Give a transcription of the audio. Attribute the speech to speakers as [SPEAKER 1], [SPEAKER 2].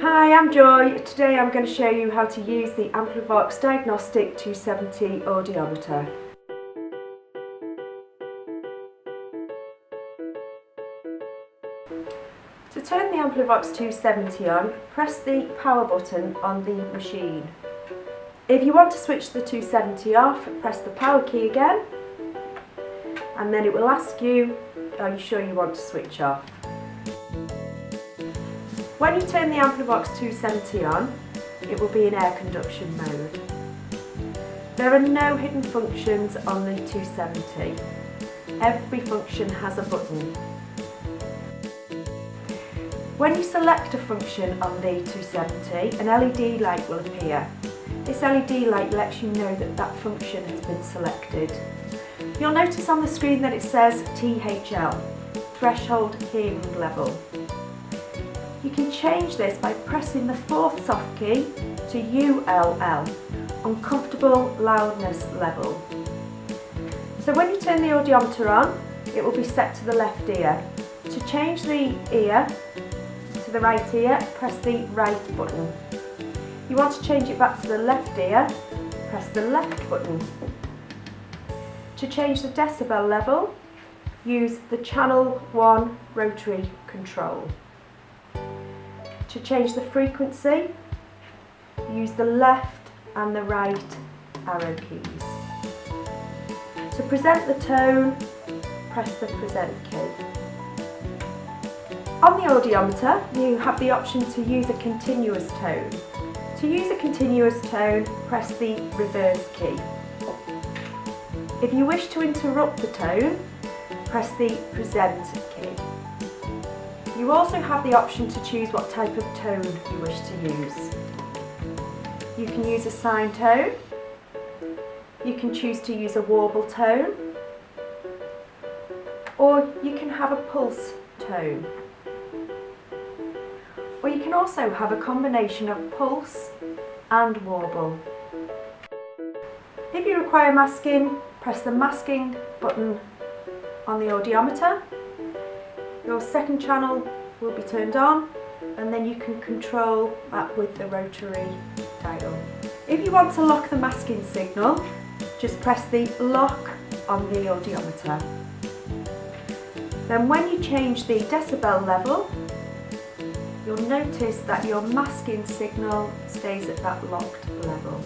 [SPEAKER 1] Hi, I'm Joy. Today I'm going to show you how to use the Amplivox Diagnostic 270 audiometer. To turn the Amplivox 270 on, press the power button on the machine. If you want to switch the 270 off, press the power key again, and then it will ask you, are you sure you want to switch off? When you turn the Amplivox 270 on, it will be in air conduction mode. There are no hidden functions on the 270. Every function has a button. When you select a function on the 270, an LED light will appear. This LED light lets you know that that function has been selected. You'll notice on the screen that it says THL, Threshold Hearing Level. You can change this by pressing the fourth soft key to ULL, Uncomfortable Loudness Level. So when you turn the audiometer on, it will be set to the left ear. To change the ear to the right ear, press the right button. You want to change it back to the left ear, press the left button. To change the decibel level, use the channel 1 rotary control. To change the frequency, use the left and the right arrow keys. To present the tone, press the present key. On the audiometer, you have the option to use a continuous tone. To use a continuous tone, press the reverse key. If you wish to interrupt the tone, press the present key. You also have the option to choose what type of tone you wish to use. You can use a sine tone, you can choose to use a warble tone, or you can have a pulse tone. Or you can also have a combination of pulse and warble. If you require masking, press the masking button on the audiometer. Your second channel will be turned on, and then you can control that with the rotary dial. If you want to lock the masking signal, just press the lock on the audiometer. Then when you change the decibel level, you'll notice that your masking signal stays at that locked level.